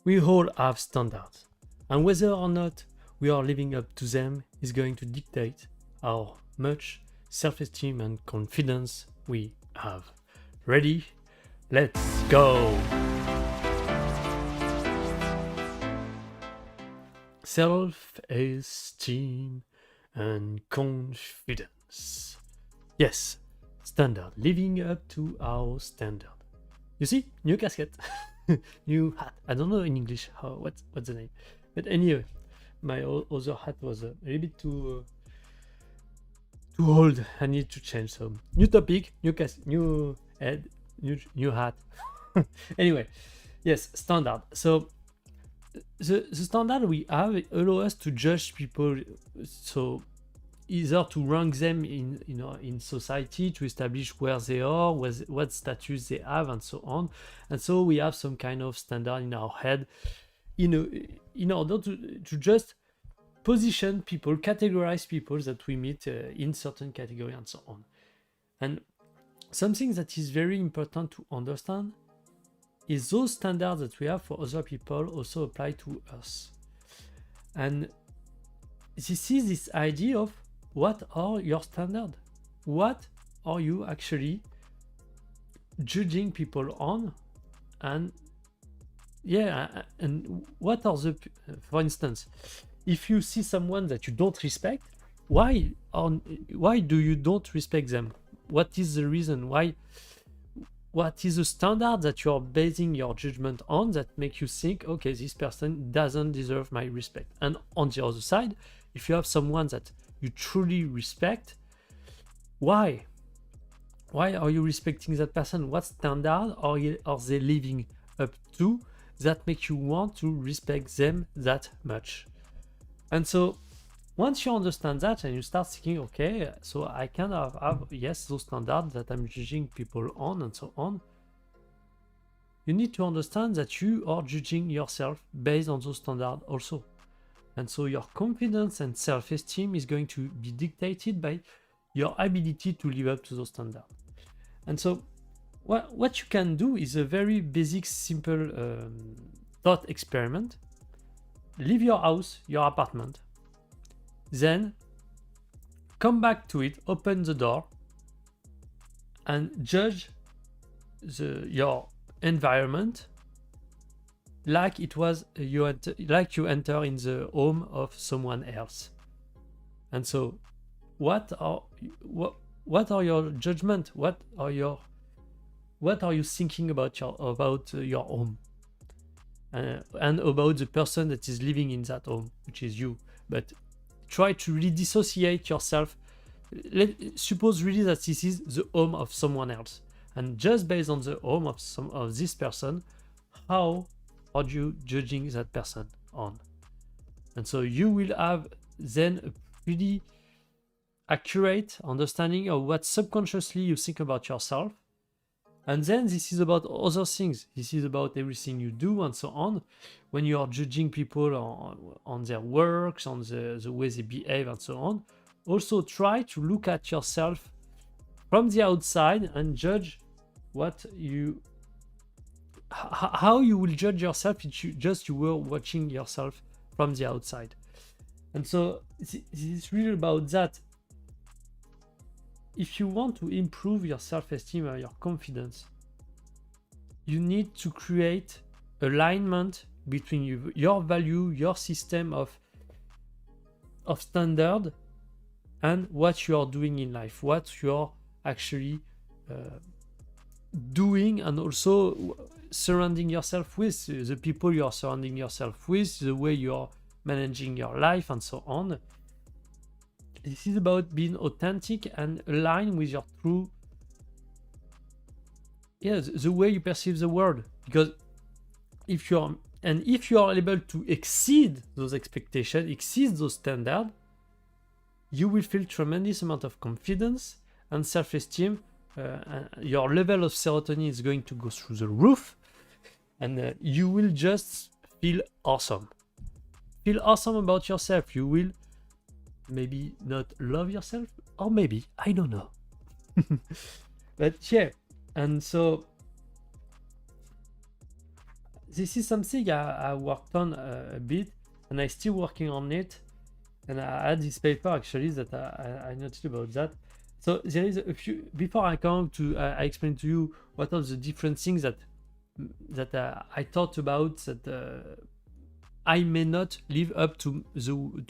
We all have standards, and whether or not we are living up to them is going to dictate how much self-esteem and confidence we have. Ready? Let's go! Self-esteem and confidence. Yes, standard, living up to our standard. You see, new casket, new hat. I don't know in English what's the name, but anyway, my other hat was a little bit too old. I need to change. So new topic, new head, new hat. Anyway, yes, standard. So the standard we have allow us to judge people. So either to rank them in society, to establish where they are, what status they have, and so on. And so we have some kind of standard in our head in order to just position people, categorize people that we meet in certain category and so on. And something that is very important to understand is those standards that we have for other people also apply to us. And this is this idea of what are your standards? What are you actually judging people on? And and what are the, for instance, if you see someone that you don't respect, why do you don't respect them? What is the reason? What is the standard that you're basing your judgment on that make you think, okay, this person doesn't deserve my respect? And on the other side, if you have someone that you truly respect, why are you respecting that person? What standard are they living up to that make you want to respect them that much? And so once you understand that and you start thinking, okay, so I can have yes, those standards that I'm judging people on and so on, you need to understand that you are judging yourself based on those standards also. And so your confidence and self-esteem is going to be dictated by your ability to live up to those standards. And so what you can do is a very basic, simple thought experiment. Leave your house, your apartment, then come back to it, open the door, and judge your environment like it was you enter in the home of someone else. And so what are your judgment? What are you thinking about your home and about the person that is living in that home, which is you? But try to really dissociate yourself. Suppose really that this is the home of someone else, and just based on the home of this person, how are you judging that person on? And so you will have then a pretty accurate understanding of what subconsciously you think about yourself. And then this is about other things. This is about everything you do and so on. When you are judging people on their works, on the way they behave and so on, also try to look at yourself from the outside and judge how you will judge yourself if you were watching yourself from the outside. And so it's really about that. If you want to improve your self-esteem or your confidence, you need to create alignment between your value, your system of standard, and what you are doing in life, what you are actually doing, and also surrounding yourself with, the people you are surrounding yourself with, the way you are managing your life, and so on. This is about being authentic and aligned with your true, the way you perceive the world. Because if you are able to exceed those expectations, exceed those standards, you will feel tremendous amount of confidence and self-esteem. Your level of serotonin is going to go through the roof, and you will just feel awesome. Feel awesome about yourself. You will maybe not love yourself, or maybe, I don't know. But yeah, and so this is something I worked on a bit, and I still working on it. And I had this paper actually that I noticed about that. So there is a few, before I come to I explain to you what are the different things that I thought about that I may not live up to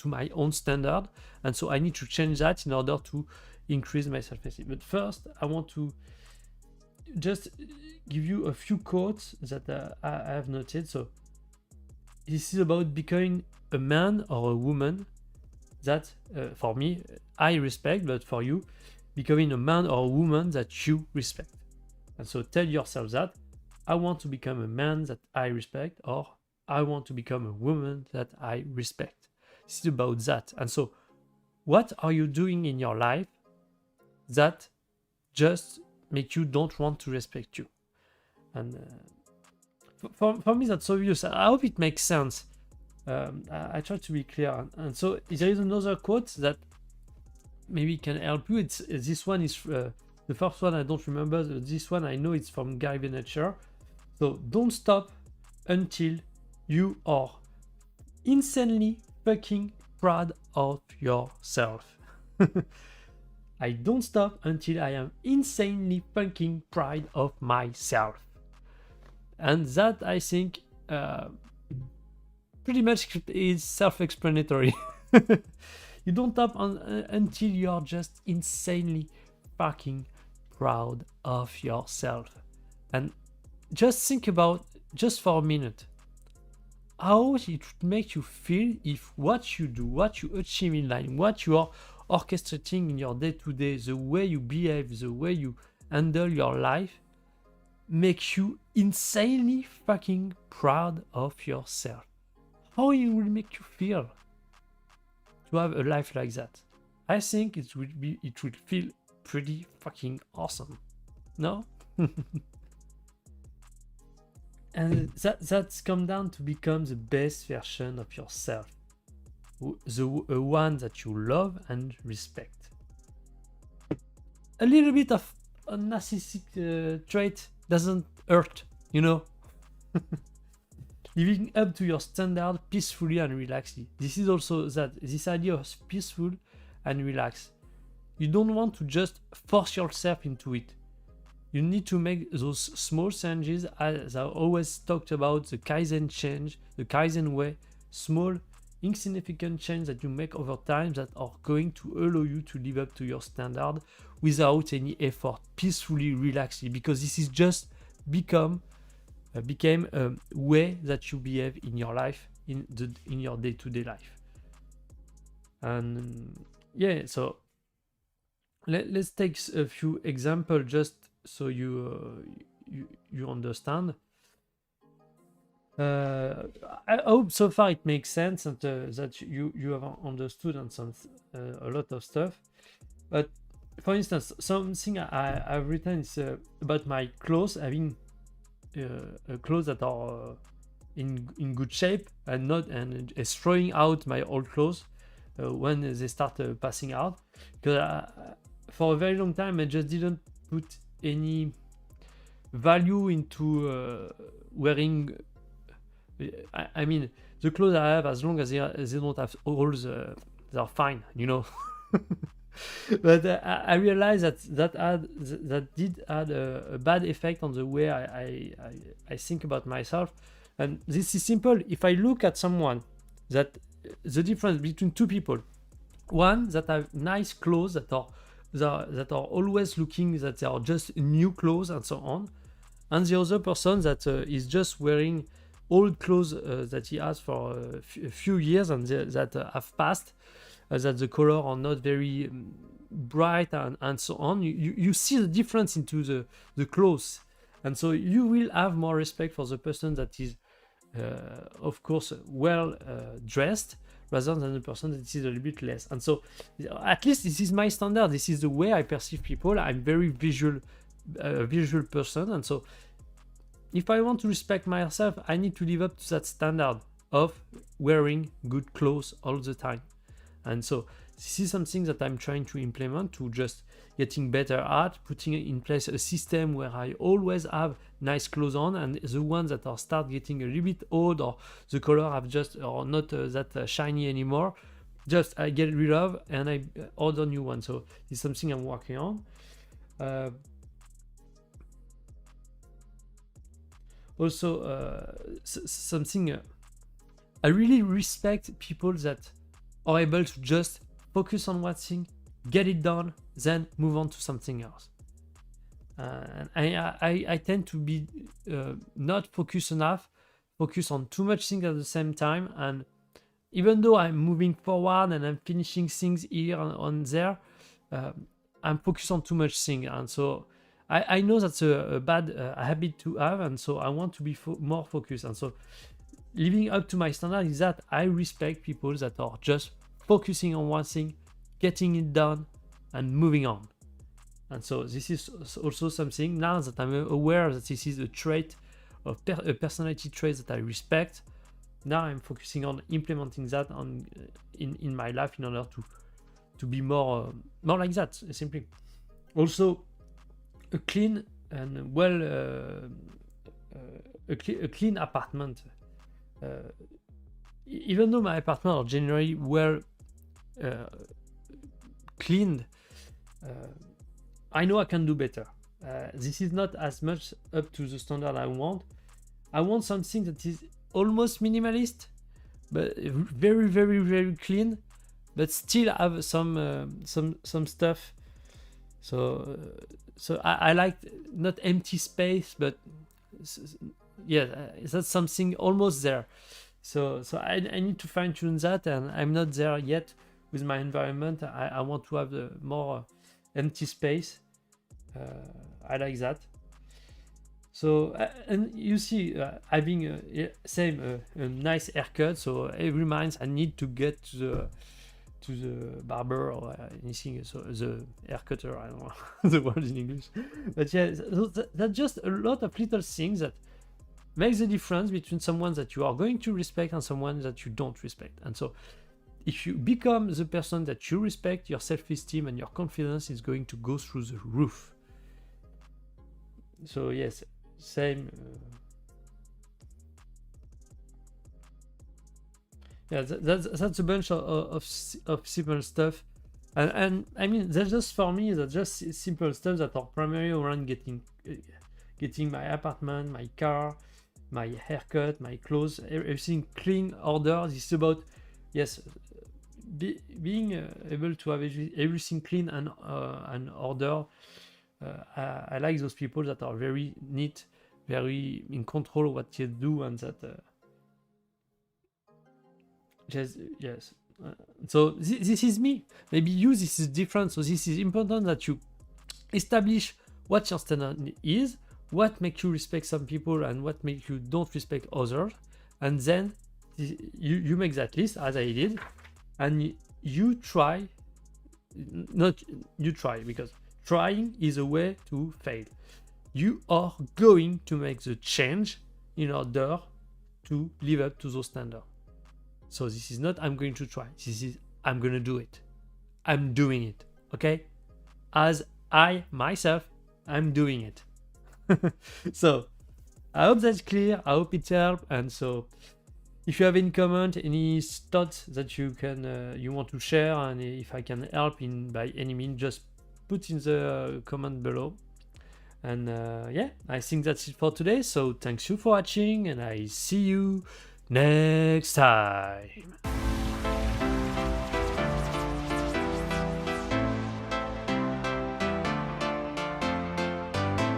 my own standard, and so I need to change that in order to increase my self-esteem. But first, I want to just give you a few quotes that I have noted. So this is about becoming a man or a woman that, for me, I respect, but for you, becoming a man or a woman that you respect. And so tell yourself that I want to become a man that I respect, or I want to become a woman that I respect. This is about that. And so what are you doing in your life that just make you don't want to respect you? And for me, that's obvious. I hope it makes sense. I try to be clear. And so there is another quote that maybe can help you. It's this one is the first one I don't remember. This one I know it's from Guy Vaynerchuk. So don't stop until you are insanely fucking proud of yourself. I don't stop until I am insanely fucking proud of myself. And that, I think, pretty much is self-explanatory. You don't stop until you're just insanely fucking proud of yourself. And just think about, just for a minute, how it would make you feel if what you do, what you achieve in life, what you are orchestrating in your day-to-day, the way you behave, the way you handle your life, makes you insanely fucking proud of yourself. How it will make you feel to have a life like that? I think it would feel pretty fucking awesome. No? And that's come down to become the best version of yourself, the one that you love and respect. A little bit of a narcissistic trait doesn't hurt, you know. Living up to your standard peacefully and relaxedly. This is also this idea of peaceful and relaxed. You don't want to just force yourself into it. You need to make those small changes, as I always talked about, the Kaizen change, the Kaizen way, small, insignificant change that you make over time that are going to allow you to live up to your standard without any effort, peacefully, relaxedly, because this is just became a way that you behave in your life, in your day-to-day life. And yeah, so let's take a few examples just so you understand. I hope so far it makes sense and that you have understood and a lot of stuff. But for instance, something I've written is about my clothes, having clothes that are in good shape and throwing out my old clothes when they start passing out, because for a very long time I just didn't put any value into wearing. I mean, the clothes I have, as long as they don't have holes, they're fine, you know. But I realized that did add a bad effect on the way I think about myself. And this is simple. If I look at someone, that the difference between two people, one that have nice clothes that are always looking that they are just new clothes and so on, and the other person that is just wearing old clothes that he has for a few years and that have passed, that the color are not very bright and so on. You see the difference into the clothes, and so you will have more respect for the person that is of course well dressed, rather than the person that is a little bit less. And so at least this is my standard, this is the way I perceive people. I'm very visual person, and so if I want to respect myself, I need to live up to that standard of wearing good clothes all the time. And so this is something that I'm trying to implement, to just getting better at putting in place a system where I always have nice clothes on, and the ones that are start getting a little bit old, or the color have just or not that shiny anymore, just I get rid of and I order new one. So it's something I'm working on. Also, something I really respect people that are able to just focus on one thing, get it done, then move on to something else. And I tend to be not focused enough, focus on too much things at the same time. And even though I'm moving forward and I'm finishing things here and on there, I'm focused on too much things. And so I know that's a bad habit to have. And so I want to be more focused. And so living up to my standard is that I respect people that are just focusing on one thing, getting it done, and moving on. And so this is also something, now that I'm aware that this is a trait of a personality trait that I respect, now I'm focusing on implementing that on in my life in order to be more like that, simply. Also, a clean and well a clean apartment. Even though my apartment are generally well cleaned, I know I can do better. This is not as much up to the standard I want. I want something that is almost minimalist, but very, very, very clean, but still have some stuff. So I like not empty space, but yeah, that's something almost there. So I need to fine tune that, and I'm not there yet with my environment. I want to have the more empty space. I like that. So and you see, having a nice haircut. So every month I need to get to the barber or anything. So the hair cutter, I don't know the word in English, but yeah, that's just a lot of little things that makes the difference between someone that you are going to respect and someone that you don't respect. And so if you become the person that you respect, your self-esteem and your confidence is going to go through the roof. So yes, same. Yeah, that's a bunch of simple stuff, and I mean, that's just for me. That's just simple stuff that are primarily around getting my apartment, my car, my haircut, my clothes, everything clean, order. This is about, yes, being able to have everything clean and order. I like those people that are very neat, very in control of what they do, and that yes. So this is me. Maybe this is different. So this is important that you establish what your standard is, what makes you respect some people, and what makes you don't respect others, and then you make that list as I did, and you try. Not you try, because trying is a way to fail. You are going to make the change in order to live up to those standards. So this is not I'm going to try. This is I'm going to do it. I'm doing it. Okay? As I myself, I'm doing it. So I hope that's clear. I hope it helped. And so if you have any comment, any thoughts that you want to share, and if I can help in by any means, just put in the comment below. And yeah, I think that's it for today. So thanks you for watching, and I see you next time.